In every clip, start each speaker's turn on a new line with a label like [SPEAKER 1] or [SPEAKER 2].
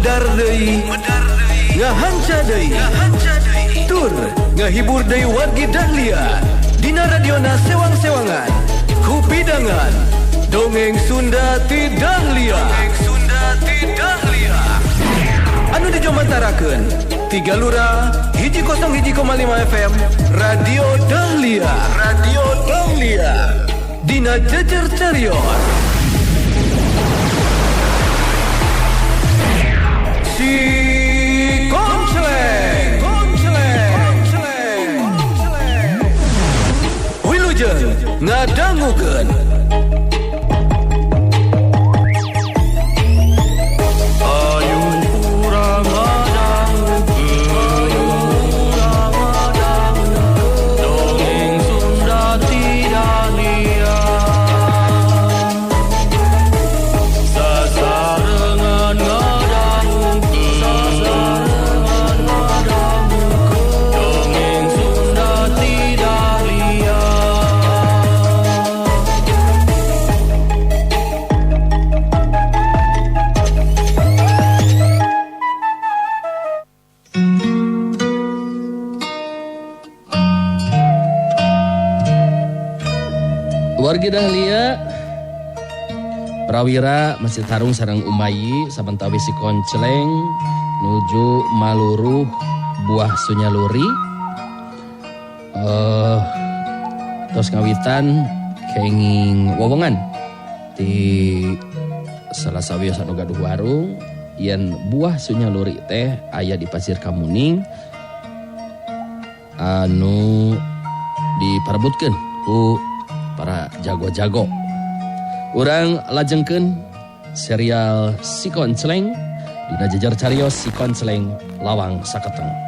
[SPEAKER 1] medar deui ngahanca deui tur ngahibur deui wargi Dahlia dina radiona sewang-sewangan kupidangan dongeng Sunda ti Dahlia anu dijomantarakeun 3 Lura 101,5 FM Radio Dahlia dina jejer carios si Konceleng Wilujeng ngadangukeun
[SPEAKER 2] wargi Dahlia prawira masih tarung sareng Umayi sabantawi si Konceleng nuju maluruh buah Sunyaluri tos ngawitan kenging wowongan di salah sawios anu gaduh warung yen buah Sunyaluri teh aya di Pasir Kamuning anu diparebutkeun ku para jago-jago. Urang lajengkeun serial Si Konceleng dina jejer carios Si Konceleng Lawang Saketeng.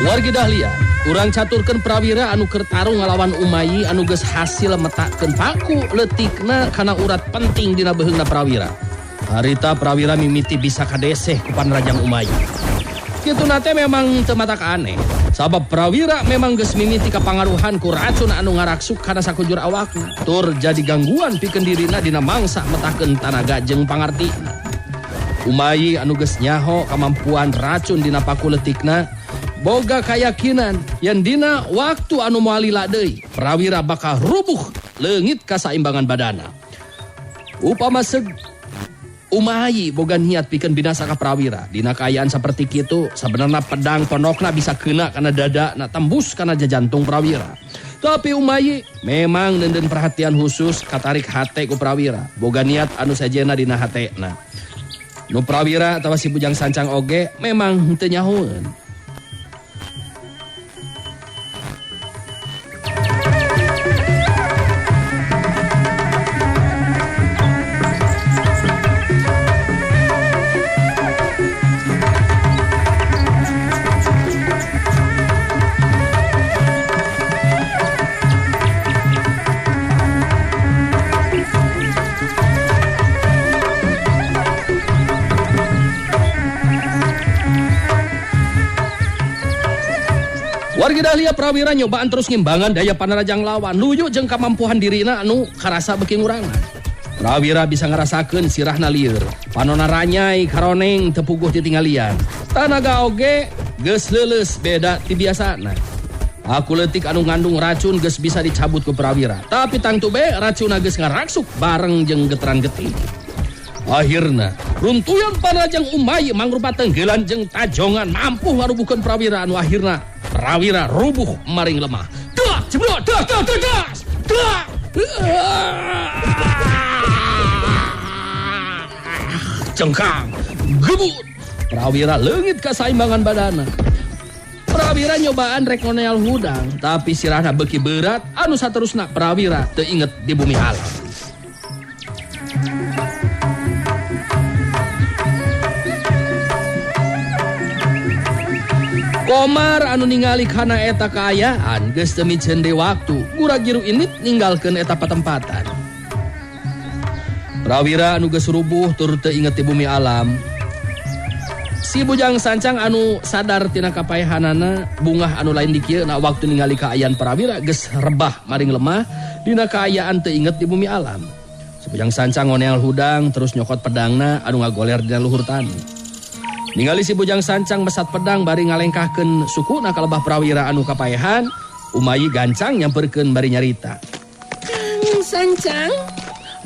[SPEAKER 2] Wargi Dahlia, urang caturkeun prawira anu keur tarung ngalawan Umayi anu geus hasil metakeun paku leutikna kana urat penting dina beheungna prawira. Harita prawira mimiti bisa kadeseh ku panrajang Umayi. Kituna teh memang teu matak aneh. Sabab prawira memang geus mimiti kapangaruhan ku racun anu ngaraksuk kana sakujur awakna. Tur jadi gangguan pikeun dirina dina mangsa metakeun tanaga jeung pangartina. Umayi anu geus nyaho kamampuan racun dina paku leutikna boga kayakinan yang dina waktu anu moal lila deui prawira bakal rubuh leungit kasaimbangan badana. Upama Umayi boga niat pikeun binasa ka prawira dina kaayaan saperti kitu sabenerna pedang ponokna bisa keuna kana dadana tembus kana jantung prawira. Tapi Umayi memang neuneun perhatian khusus katarik hate ku prawira boga niat anu sajena dina hatena. Nu prawira atawa si bujang sancang oge memang henteu nyahoeun. Wargi Dahlia prawira nyobaan terus ngimbangan daya panarajang lawan nuju jeung kamampuhan dirina anu karasa beuki ngurangan. Prawira bisa ngarasakeun sirahna lieur, panonna ranyai karoneng teu puguh titinggalian. Tanaga oge geus leuleus beda ti biasana. Aku leutik anu ngandung racun geus bisa dicabut ku prawira, tapi tangtu be racuna geus ngaraksuk bareng jeung geteran getih. Akhirna runtuyan panarajang Umayi mangrupa tenggelan jeung tajongan mampu ngarubuhkeun prawira anu akhirna prawira rubuh maring lemah. Dah, ceblok, dah. Cengkang, gebut. Prawira leungit kasaimbangan badana. Prawira nyobaan rek noneal hudang, tapi sirahna beuki berat anu saterusna prawira teu inget di bumi alam. Komar anu ningali kana eta kaayaan geus teu miceun deui waktu gura-giru init ninggalkeun eta patempatan. Prawira anu geus rubuh tur teu inget ti bumi alam. Si Bujang Sancang anu sadar tina kapaehanana bungah anu lain di kieu na waktu ningali kaayaan prawira geus rebah maring lemah dina kaayaan teu inget di bumi alam. Si Bujang Sancang ngoneal hudang terus nyokot pedangna anu ngagoler dina luhur tani. Ningali si Bujang Sancang mesat pedang bari ngalengkahkeun sukuna ka lebah prawira anu kapaehan, Umayi gancang nyamperkeun bari nyarita.
[SPEAKER 3] Kang Sancang,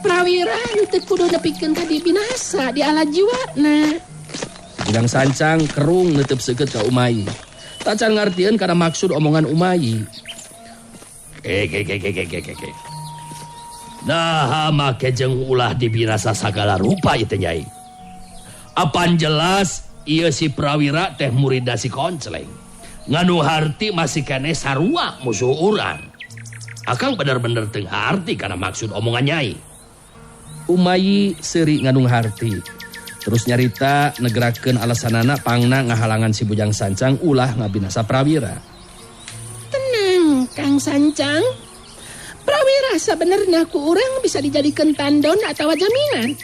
[SPEAKER 3] prawira anu teu kudu nepikeun ka binasa di ala jiwana.
[SPEAKER 2] Bujang Sancang kerung neuteup seukeut ka Umayi. Tak can ngartieun kana maksud omongan Umayi. Nah, make jeung ulah dibinasa sagala rupa ieu teh Nyai. Apan jelas ieu si prawira teh murida si Koncleng. Nganu harti masih keneh sarua musuh urang. Akang bener-bener teu harti kana maksud omongan Nyai. Umayi seuri nganu harti. Terus nyarita negerakeun alasanana pangna ngahalangan si Bujang Sancang ulah ngabinasa prawira.
[SPEAKER 3] Tenang, Kang Sancang. Prawira sabenerna ku urang bisa dijadikeun tandon atawa jaminan.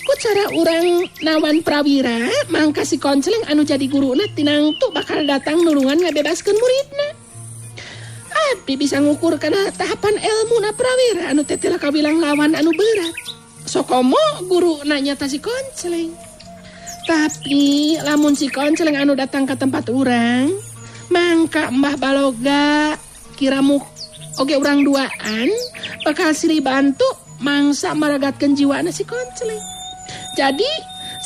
[SPEAKER 3] Ku cara urang nawan prawira, mangka si Koncleng anu jadi guruna tinangtu bakal datang nulungan ngabebaskeun muridna. Abdi bisa ngukur kana tahapan elmuna prawira anu teh teu kabilang lawan anu berat. Sokomo guru nanya ta si Koncleng. Tapi lamun si Koncleng anu datang ke tempat urang, mangka Mbah Baloga kiramu oge urang duaan bakal siri bantu mangsa maragatkeun jiwana si Koncleng. Jadi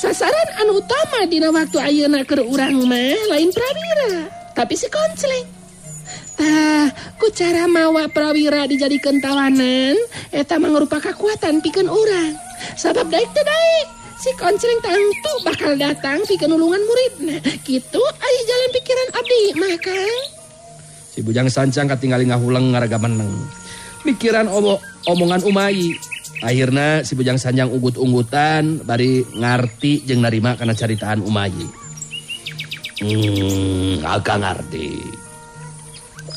[SPEAKER 3] sasaran anu utama dina waktu ayeuna keur urang mah lain prawira, tapi si Koncleng. Tah, ku cara mawa prawira dijadikeun tawanan eta mangrupa kakuatan pikeun urang. Sabab daek teh daek, si Koncleng tangtu bakal datang pikeun nulungan muridna. Kitu aya jalan pikiran abdi mah Kang.
[SPEAKER 2] Si Bujang Sancang katingali ngahuleng ngaraga meneng. Pikiran omongan Umayi. Akhirna si Bujang Sancang unggut-unggutan bari ngarti jeung narima kana caritaan Umayi. Akang ngarti.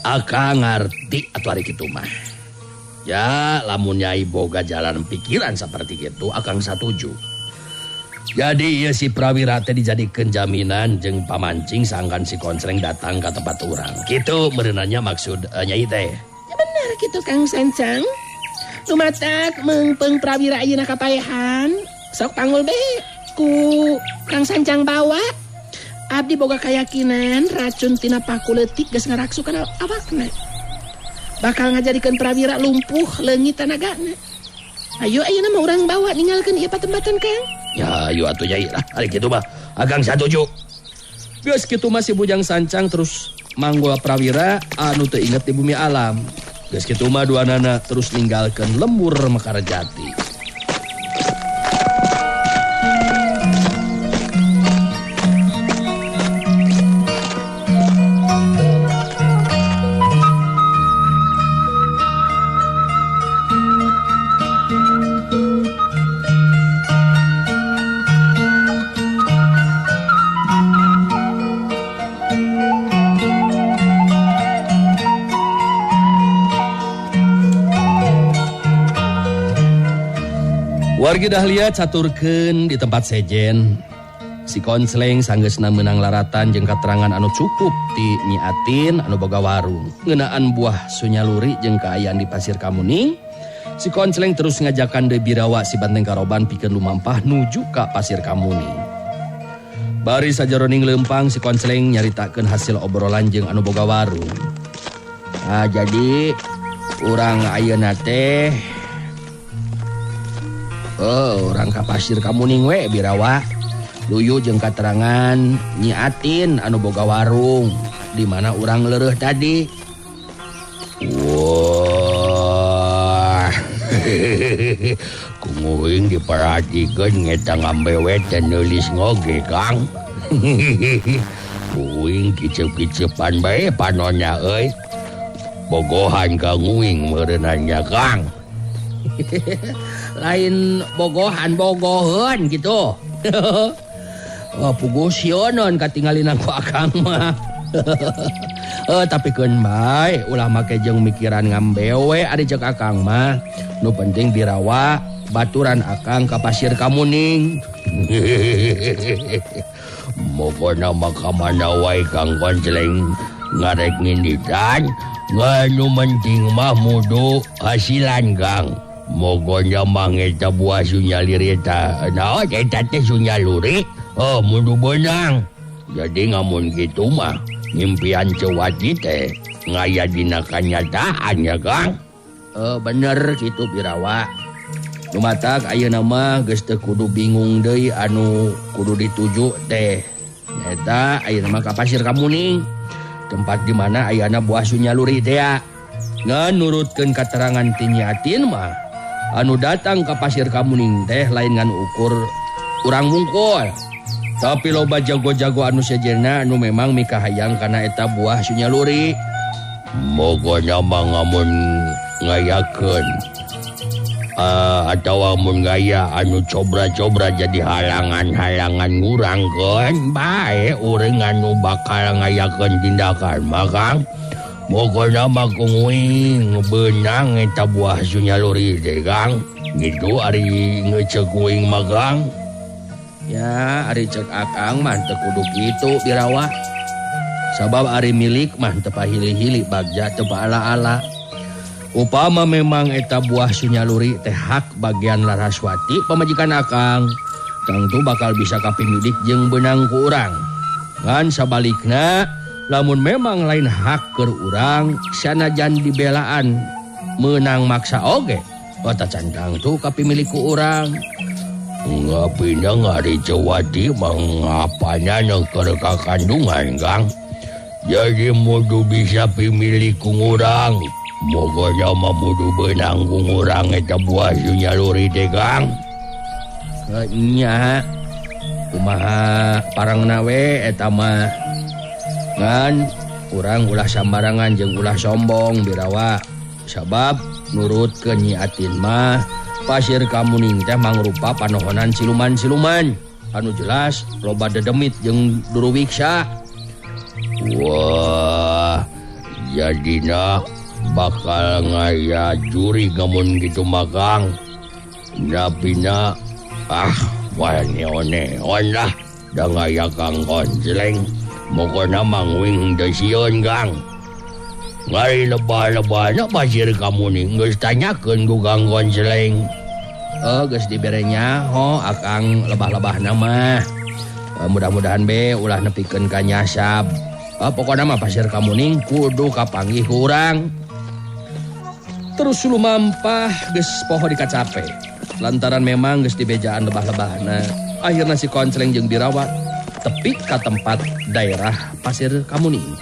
[SPEAKER 2] Akang ngarti atuh ari kitu mah. Ya, lamun Nyai boga jalan pikiran seperti itu, akang satuju. Jadi ieu si prawira teh dijadikeun jaminan jeung pamancing sangkan si Koncleng datang ke tempat urang. Kitu meureunanya maksud Nyai teh.
[SPEAKER 3] Ya bener kitu Kang Sancang. Lumatak meungpeung prawira ayeuna kapaehan, sok panggul bae ku Kang Sancang bawa. Abdi boga kayakinan racun tina paku leutik geus ngaraksu kana awakna. Bakal ngajadikeun prawira lumpuh leungit tanagana. Ayo ayeuna mah urang bawa ninggalkeun ieu patempatan Kang.
[SPEAKER 2] Ya ayo atuh Nyai lah, ari kitu mah akang satuju. Geus kitu mah si Bujang Sancang terus manggul prawira anu teu inget di bumi alam. Geus kitu mah duanana terus ninggalkeun lembur Mekarjati. Wargi Dahlia caturkeun di tempat sejen. Si Koncleng sanggeusna meunang laratan jeung katerangan anu cukup ti Nyi Atin anu boga warung. Ngeunaan buah sunyaluri jeung kaayaan di Pasir Kamuning, si Koncleng terus ngajakan deui birawa si Banteng Karoban pikeun lumampah nuju ka Pasir Kamuning. Bari sajaroning leumpang si Koncleng nyaritakeun hasil obrolan jeung anu boga warung. Jadi urang ayeuna teh orang ka Pasir Kamuning we birawa. Luyu jeung katerangan Nyi Atin anu boga warung di mana urang leureuh tadi. Wah. Kumuing diparatikeun ngeta ngambewe teh neulis ngoge Kang. Kuing kicep-kicepan bae panonya euy. Bogohan ka nguing meureunanya Kang. Lain bogohan gitu. Puguh sionon katinggalin aku akang mah. Tapi keun bae ulah make jeung mikiran ngambewe ari cek akang mah. Nu penting birawa baturan akang ka Pasir Kamuning.
[SPEAKER 4] Mokona makamana wae Kang Konceleng ngarek nginditan. Nganu penting mah mudu hasilan Kang. Mogonya mangeta buah sunyaliri eta. Naon eta teh sunyaluri? Mudu benang. Jadi ngamun gitu mah impian Cewati teh ngaya dina kanyataan ya Kang.
[SPEAKER 2] Bener gitu birawa. Lumatak ayeuna mah geus teu kudu bingung deui anu kudu dituju teh. Eta ayeuna mah ka Pasir Kamuning. Tempat di mana ayana buah sunyaluri teh. Ngan nurutkeun katerangan ti Nyatin mah anu datang ka Pasir Kamuning teh lain ngan ukur urang wungkul. Tapi loba jago-jago anu sejenna anu memang mikahayang kana eta buah sunyaluri.
[SPEAKER 4] Mogonya mah ngamun ngayakeun atau amun gaya anu cobra-cobra jadi halangan-halangan ngurangkeun bae urang anu bakal ngayakeun tindakan mah Kang. Mogonya mah kuing beunang eta buah sunyaluri teh Kang. Gitu ari ngecek kuing mah Kang.
[SPEAKER 2] Ya, ari cek akang mah teu kudu kitu birawa. Sabab ari milik mah teu pahili-hili bagja teu paala-ala. Upama memang eta buah sunyaluri teh hak bagian Laraswati pamajikan akang, tentu bakal bisa kapimilik jeung beunang ku urang. Ngan sabalikna, lamun memang lain hak keur urang, sanajan dibelaan meunang maksa oge, eta can tangtu kapimilik ku urang.
[SPEAKER 4] Ngapina ngari Cewati mangapanya neuker ka kandungan Kang. Jadi mudu bisa pimilik ku urang. Mogonya mah mudu beunang ku urang eta buah sunyaluri teh Kang.
[SPEAKER 2] Nya kumaha parangna we eta mah. Ngan urang ulah sambarangan jeung ulah sombong birawa. Sabab nurutkeun Nyi Atin mah Pasir Kamuning teh mangrupa panohonan siluman-siluman anu jelas loba dedemit jeung duruwiksa.
[SPEAKER 4] Wah, jadina bakal ngaya juri ngamun gitu mah Kang. Napina one lah da ngaya Kang Konceleng. Mokona mangwing deusion Kang. Ngari lebah-lebahna Pasir Kamuning geus tanyakeun ku Kang Konceleng.
[SPEAKER 2] Geus diberenya akang lebah-lebahna mah. Mudah-mudahan be ulah nepikeun ka nyasab. Pokona mah Pasir Kamuning kudu kapanggih ku urang. Terus lumampah geus poho dikacape. Lantaran memang geus dibejaan lebah-lebahna. Akhirna si Konceleng jeung Birawa tepi ka tempat daerah Pasir Kamuning.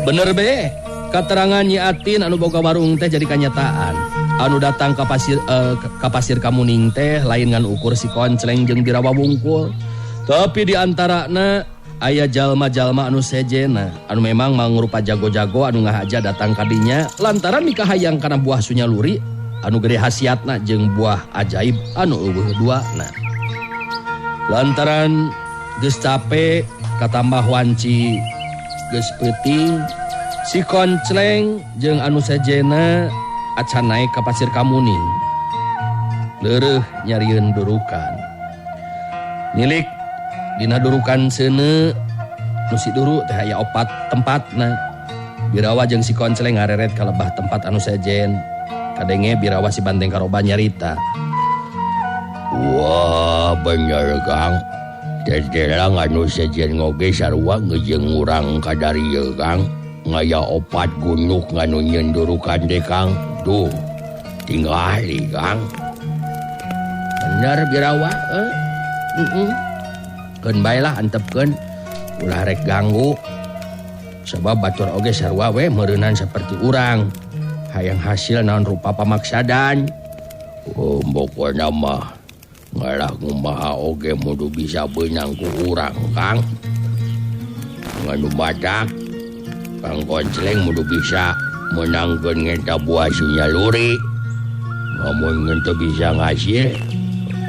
[SPEAKER 2] Bener be, katerangan Nyi Atin anu boga warung teh jadi kanyataan. Anu datang ka Pasir Kamuning teh lain ngan ukur si Konceleng jeung Birawa wungkul. Tapi di antarana aya jalma-jalma anu sejena, anu memang mangrupa jago-jago anu ngahaja datang ka dinya lantaran mikahayang kana buah sunyaluri anu gede hasiatna jeung buah ajaib anu eueuh duana. Lantaran geus cape katambah wanci geus peuting, si Konceleng jeung anu sejena acan naik ka Pasir Kamuning. Leureuh nyarieun durukan. Nilik dina durukan seuneu nu si duru teh aya 4 tempatna. Birawa jeung si Konceleng ngareret ka lebah tempat anu sejen. Kadenge Birawa si Banteng karoba nyarita.
[SPEAKER 4] Wah, bener Kang. Tetelang anu sejen ngoge sarua ngejeung urang kadarieu Kang. Ngaya 4 gunuk nganu nyeun durukan teh Kang. Tuh, tingali Kang.
[SPEAKER 2] Bener Birawa, keun bae lah antepkeun ulah rek ganggu. Sabab batur oge sarua we meureunan saperti urang. Hayang hasil naon rupa pamaksadan.
[SPEAKER 4] Pokona mah ngalah ngumaha oge mudu bisa beunang ku urang Kang. Nganu badak Kang Konceleng mudu bisa menangkeun ngeta buah sunyaluri. Lamun teu bisa ngasil,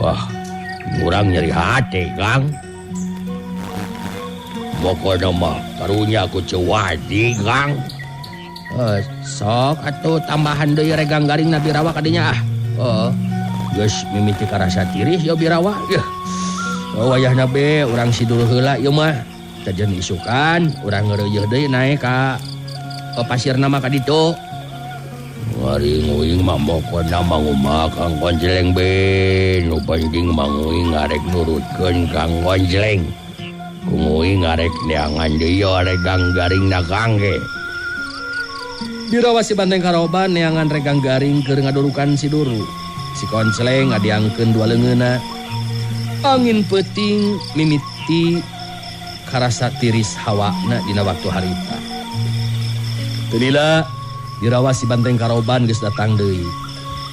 [SPEAKER 4] wah, urang nyeri hati, Kang. Pokona mah karunya ku cewadi, Kang.
[SPEAKER 2] Sok atuh tambahan deui regang garing na Birawa kadinya geus mimiti karasa tiris ya Birawa. Wayahna be urang sidul heula ieu mah. Tajen isukan urang ngeureuyeuh deui naek ka pasirna mah ka ditu.
[SPEAKER 4] Ngari nguing mah pokona manguma Kang Konceleng be. Nu penting manguing ngarek nurutkeun Kang Konceleng. Nguing ngarek neangan deui regang garing na Kang ge.
[SPEAKER 2] Birawa si Banteng Karoban neangan regang garing keur ngadurukan si Duru. Si Konceleng ngadiangkeun dua leungeunna. Angin peuting mimiti karasa tiris hawana dina waktu harita. Teu lila Birawa si Banteng Karoban geus datang deui.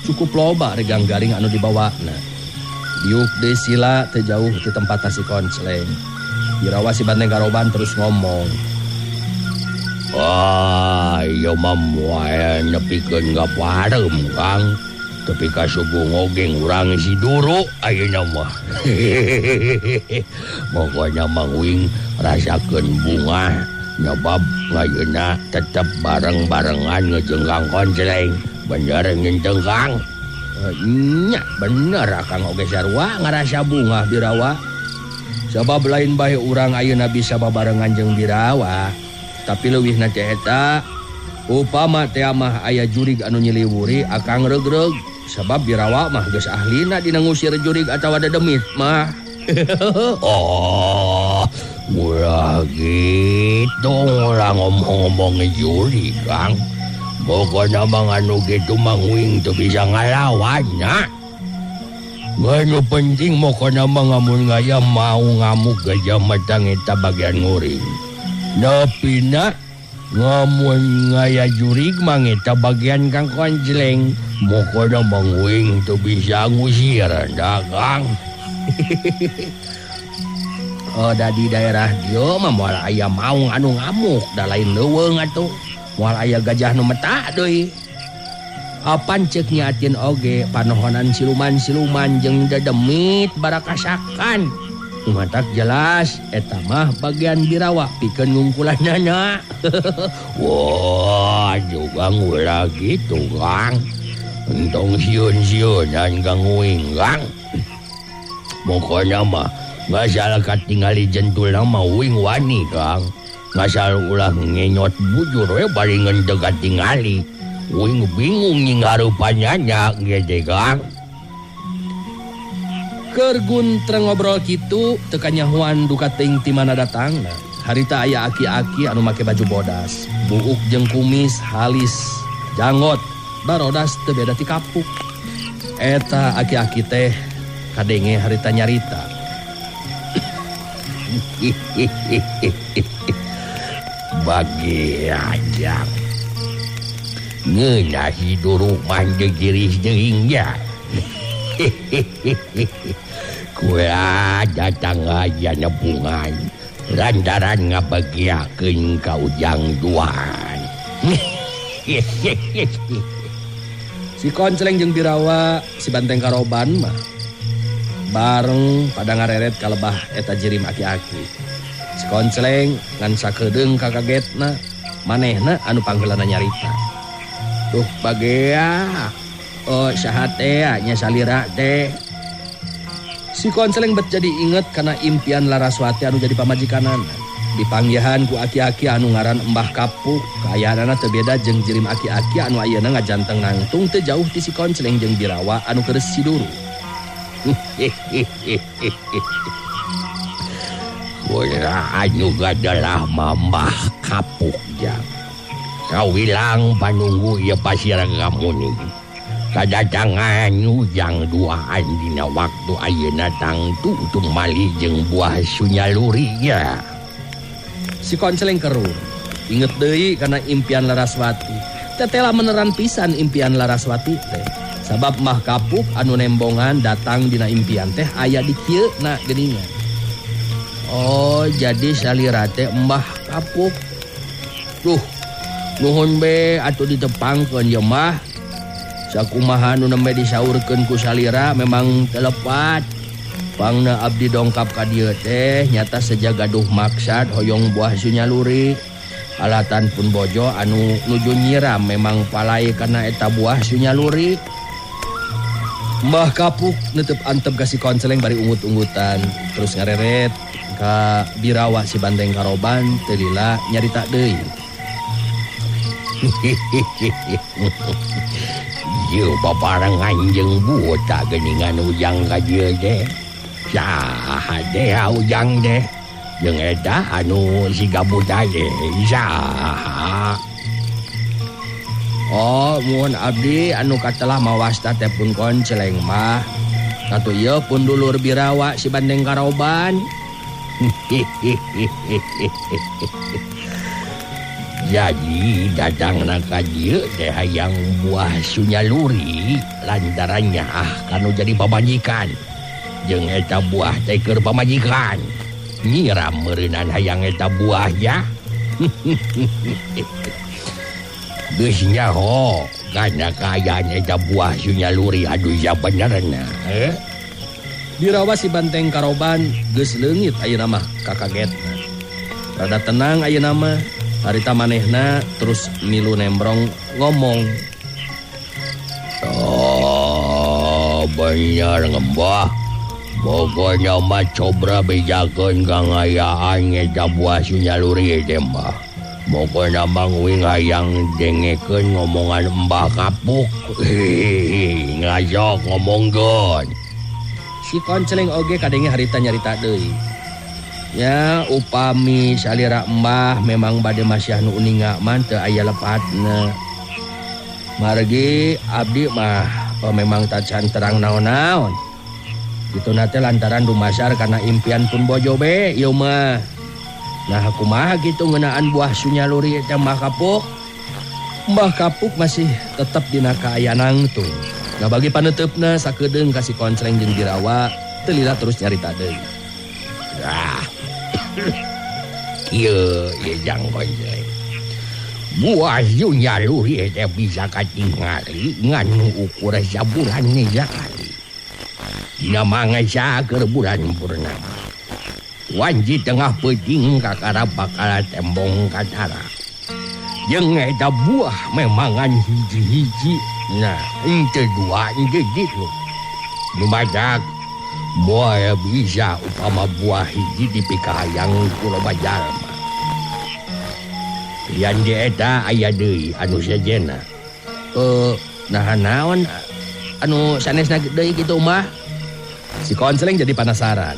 [SPEAKER 2] Cukup loba regang garing anu dibawana. Diuk deui sila teu jauh ti tempat si Konceleng. Birawa si Banteng Karoban terus ngomong.
[SPEAKER 4] Ieu mah moal nepikeun ngaparem Kang. Tapi kasubung ogeng urang si Duru ayeuna mah. Pokona manguing rasakeun bunga nyebab ngayeuna tetep bareng-barengan ngejeung Kang Konceleng. Bener nginteng Kang?
[SPEAKER 2] Nya bener Kang oge sarua ngarasa bunga Birawa. Sabab lain bae urang ayeuna bisa babarengan jeung Birawa. Tapi leuwihna teh eta upama teh mah aya jurig anu nyiliwuri akang regreg. Sabab Birawa mah geus ahlina dina ngusir jurig atawa dademit mah.
[SPEAKER 4] Ulah gitu ulah ngomong-ngomong jurig Kang. Pokona mah anu kitu manguing teu bisa ngalawan nya. Anu penting pokona mah ngamun ngaya mau ngamuk gajah matang eta bagian nguring. Napina ngamun ngaya jurig mah eta bagian Kang Konceleng. Pokona manguing teu bisa ngusir da Kang.
[SPEAKER 2] Da di daerah dieu mah moal aya maung anu ngamuk da lain leuweung atuh. Moal aya gajah nu meta deui. Apan ceuk nyaatin oge panohonan siluman-siluman jeung dademit barakasakan. Matak jelas eta mah bagian Birawa pikeun ngungkulanna.
[SPEAKER 4] Wah, juga ulah gitu Kang. Entong sieun-sieunnan Kang Uing Kang. Pokona mah ngasal katingali jentulna mah Uing wani Kang. Ngasal ulah ngenyot bujur we bari ngendeg katingali. Uing bingung nying hareupannya gede Kang.
[SPEAKER 2] Keur guntreng ngobrol kitu teu kanyahoan duka teuing ti mana datangna. Harita aya aki-aki anu make baju bodas, buuk jeung kumis halis, janggot, barodas teu beda ti kapuk. Eta aki-aki teh kadenge harita nyarita.
[SPEAKER 4] Bagi aja ngeunah si Duru mande giris deingnya. Kula datang aja nepungan lantaran ngabagiakeun ka ujang duaan.
[SPEAKER 2] Si Konceleng jeung Birawa si Banteng Karoban mah bareng pada ngareret ka lebah eta jirim aki-aki. Si Konceleng ngan sakedeung kakagetna, manehna anu panggeulana nyarita. Duh bagea, saha teh nya salira teh. Si Konceleng bet jadi inget kana impian Laraswati anu jadi pamajikanana. Dipanggihan ku aki-aki anu ngaran Embah Kapuk, kaayaanana teu beda jeung jirim aki-aki anu ayeuna ngajanteng nangtung teu jauh ti si Konceleng jeung Birawa anu keureuh si Duru.
[SPEAKER 4] Kula anu gadalah Mbah Kapuk jang. Kawilang panunggu ieu pasir gamuning. Kadatangan ujang duaan dina waktu ayeuna tangtu tumali jeung buah sunyaluri ya.
[SPEAKER 2] Si Konceleng keruh, inget deui kana impian Laraswati. Tetela meneran pisan impian Laraswati teh. Sabab Mbah Kapuk anu nembongan datang dina impian teh aya di kieu na geuningan. Oh, jadi salira teh Mbah Kapuk. Duh, nuhun be atuh ditepangkeun ye Mbah. Sakumaha nu nembe disaurkeun ku salira memang telepat. Pangna abdi dongkap ka dieu teh nyata sejagaduh maksad hoyong buah sunyaluri. Alatan pun bojo anu nuju nyiram memang palai kana eta buah sunyaluri. Mbah Kapuk netep antep ka si Konceleng bari ungut-ungutan terus ngareret ka Birawa si Banteng Karoban teu lila nyarita deui.
[SPEAKER 4] Ieu babarang anjeung buta geuningan ujang ka dieu teh. Saha deh ujang deh. Jeung eta anu siga buta deh. Saha.
[SPEAKER 2] Oh, muhun abdi anu katelah mawasta teh pun Konceleng mah. Katu ieu pun dulur Birawa si Banteng Karoban.
[SPEAKER 4] Jadi datangna ka dieu teh hayang buah sunyaluri lantarannya kanu jadi pamajikan. Jeung eta buah teh keur pamajikan. Nyiram meureunan hayang eta buah ya. Geus nyaho kana kaayaan eta buah sunyaluri aduh ya benerna.
[SPEAKER 2] Birawa si Banteng Karoban geus leungit ayeuna mah kakagetna. Rada tenang ayeuna mah. Harita manehna terus milu nembrong ngomong.
[SPEAKER 4] Oh, bener ngembah. Pokoknya mah cobra bejakeun kangayaan eta buah sunyaluri teh mah. Pokoknya mah nguing hayang dengekeun ngomongan Mbah Kapuk. Ngajak ngomongkeun.
[SPEAKER 2] Si Konceleng oge kadenge harita nyarita deui. Ya upami salira embah memang bade masyah nu uninga man teu aya lepatna. Margi abdi mah memang tacan terang naon-naon. Kituna teh lantaran dumasar kana impian pun bojo be ieu mah. Nah kumaha kitu ngeunaan buah sunyaluri teh Mbah Kapuk? Mbah Kapuk masih tetep dina kaayanang tuh. Nah bagi paneteupna sakedeung ka si Konceleng jeung Birawa teu lila terus nyarita deui.
[SPEAKER 4] Ieu jang Konceleng. Buah sunyaluri teh bisa katingali ngan ukur sabulan sekali. Dina mangsa keur bulan purnama. Wanji tengah peuting kakara bakal tembong katara. Jeung eta buah memangan hiji-hiji. Nah, ente dua ente gitu. Nu badak moal bisa upama buah hiji dipikahayang kula bajar mah. Lian di eta aya deui anu sejenna.
[SPEAKER 2] Nah naon anu sanesna deui kitu mah? Si Konceleng jadi penasaran.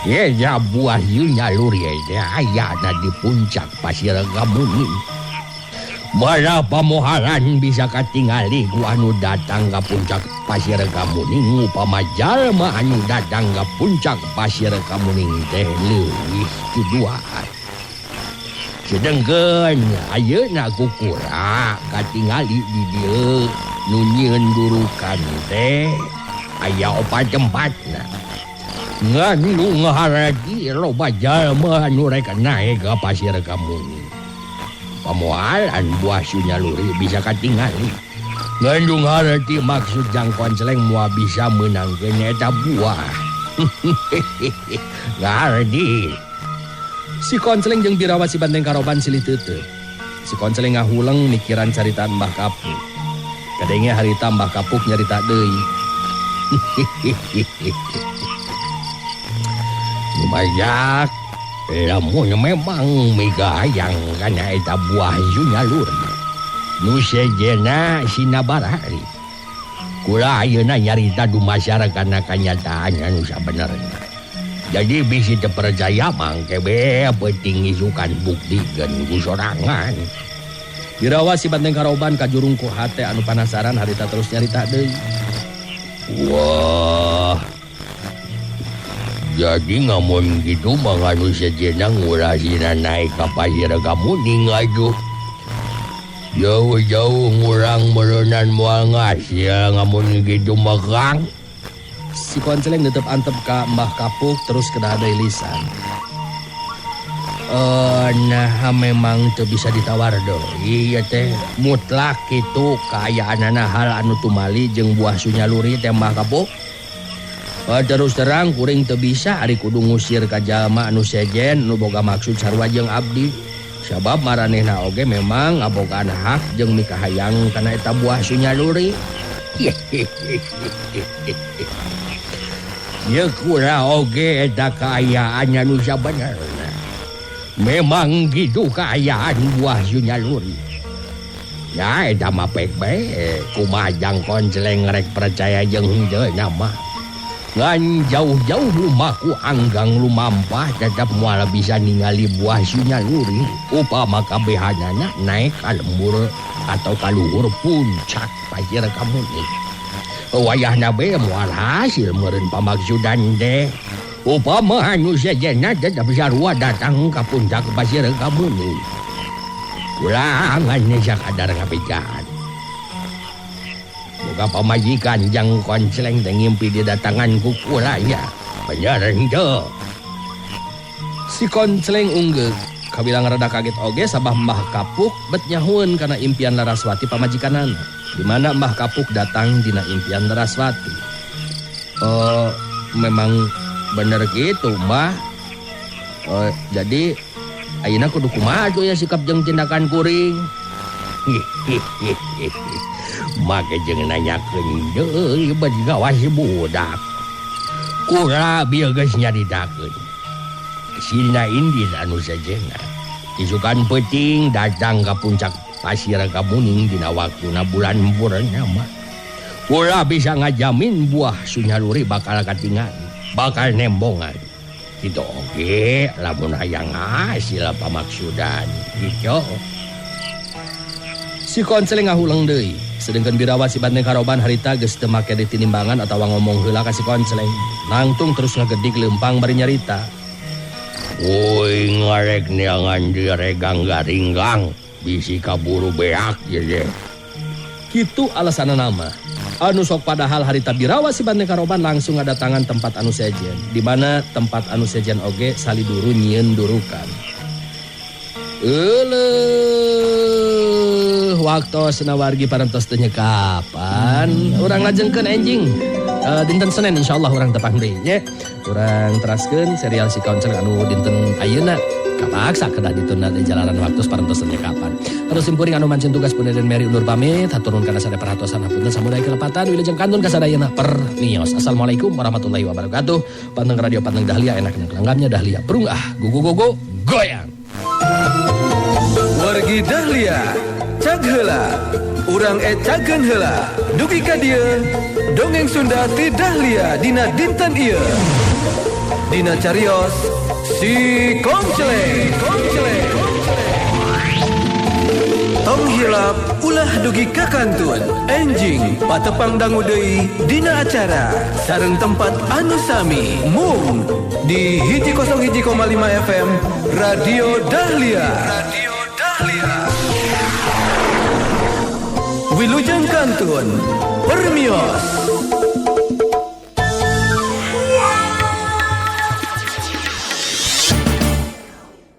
[SPEAKER 4] Ya buah sunyaluri teh ayana di puncak Pasir Gamuning. Bara pamoharan bisa katingali ku anu datang ka puncak Pasir Gamuning upama jalma anu datang ka puncak Pasir Gamuning teh leuwih tuduhan. Sedengkeun ayeuna kukura katingali di dieu nu nyieun durukan teh aya opat tempatna. Ngan nu ngaharagi loba jalma anu rek naek ka Pasir Gamuning. Pamoalan buah sunyaluri bisa katingali. Ngandung harati maksud Jang Konceleng moal bisa meunangkeun eta buah. Ngardi.
[SPEAKER 2] Si Konceleng jeung Birawa si Banteng Karoban silih teuteuk. Si Konceleng ngahuleng mikiran caritaan Mbah Kapuk. Kadenge harita Mbah Kapuk nyarita deui.
[SPEAKER 4] Lumayak. Lamun memang migayang kana eta buah sunyaluri. Nu sejenna sinabarari. Kula ayeuna nyarita dumasar kana kanyataan anu sabenerna. Jadi bisi teu percaya mangke be penting isukan buktikeun ku sorangan.
[SPEAKER 2] Birawa si Banteng Karoban kajurung ku hate anu panasaran harita terus nyarita deui.
[SPEAKER 4] Wah. Jadi ngamun gitu manganu sejenna ngurasina naik ka Pasir Gamuning aduh. Jauh-jauh ngurang meureunan moal ngasil ngamun gitu mah Kang.
[SPEAKER 2] Si Konceleng netep antep ka Mbah Kapuk terus kedah deui lisan.
[SPEAKER 4] Nah memang tuh bisa ditawar deui ieu teh mutlak kitu kaayaanana hal anu tumali jeung buah sunyaluri teh mah kapok. Terus terang kuring teu bisa ari kudu ngusir ka jalma anu sejen nu boga maksud sarua jeung abdi. Sabab maranehna oge memang ngabogaan hak jeung mikahayang kana eta buah sunyaluri. Ye kura oge eta kaayaannya nu sabenerna. Memang gitu keayaan buah sunyaluri. Ya eta mah pek bae kumaha jang konceleng rek percaya jeung heudeuna mah. Ngan jauh-jauh lumaku anggang lumampah tetap moal bisa ningali buah sunyaluri upama kabehanana naik ka lembur atau ka luhur puncak pasir kamuning. Wayahna bae moal hasil meureun pamaksudan teh. Upama anu sejenna tetap sarua datang ka puncak pasir kamuning. Ulangan sakadar ngabejan. Boga pamajikan jang konceleng teh ngimpi didatangan ku kula ya. Bener henteu.
[SPEAKER 2] Si konceleng unggeg kabilang rada kaget oge sabah Mbah Kapuk bet nyahueun kana impian Laraswati pamajikanana. Di mana Mbah Kapuk datang dina impian Laraswati. Memang bener gitu, Mbah. Jadi ayeuna kudu kumaha ya sikap jeung tindakan kuring.
[SPEAKER 4] Make jeung nanyakeun deui bari gawas budak. Kura bieu geus nyaritakeun. Sina Indis anu sejenna. Isukan peuting datang ka puncak pasir kamuning dina waktuna bulan purnama. Kura bisa ngajamin buah sunyaluri bakal katingan, bakal nembongan. Kitu oge lamun hayang hasil pamaksudan. Kitu.
[SPEAKER 2] Si konceleng ngahulang deui. Sedengkeun birawa si Bande Karoban harita geus teu make ditinimbangan atawa ngomong heula ka si konceleng. Nangtung terus ngagedik leumpang bari nyarita.
[SPEAKER 4] Woi ngarek neangan diregang garinggang bisi kaburu beak ye.
[SPEAKER 2] Kitu alasanna nama. Anu sok padahal harita birawa si Bande Karoban langsung ngadatangan tempat anu sejen. Di mana tempat anu sejen oge saliduru nyieun durukan. Waktu senawargi parantos teu nyekapan urang lajengkeun enjing dinten Senin insyaallah urang tepang deui nya urang teraskeun serial si konceleng anu dinten ayeuna kapaksa kedah ditunda di jalanan waktu parantos teu nyekapan terus simkuring anu mancing tugas Punten Mary undur pamit haturun kana sada perhatosan hapunten samudaay kelepatan wilujeng kantun kasadayana pernios. Assalamualaikum warahmatullahi wabarakatuh. Panteng radio Panteng Dahlia enakna kelanggapnya Dahlia perung gugu goyang.
[SPEAKER 1] Wargi Dahlia cag heula urang cageun heula dugi ka dieu dongeng Sunda ti Dahlia dina dinten ieu dina carios si konceleng tong hilap ulah dugi ka kantun enjing patepang dangu deui dina acara sareng tempat anu sami mung di 101,5 FM Radio Dahlia. Wilujeng kantun permios.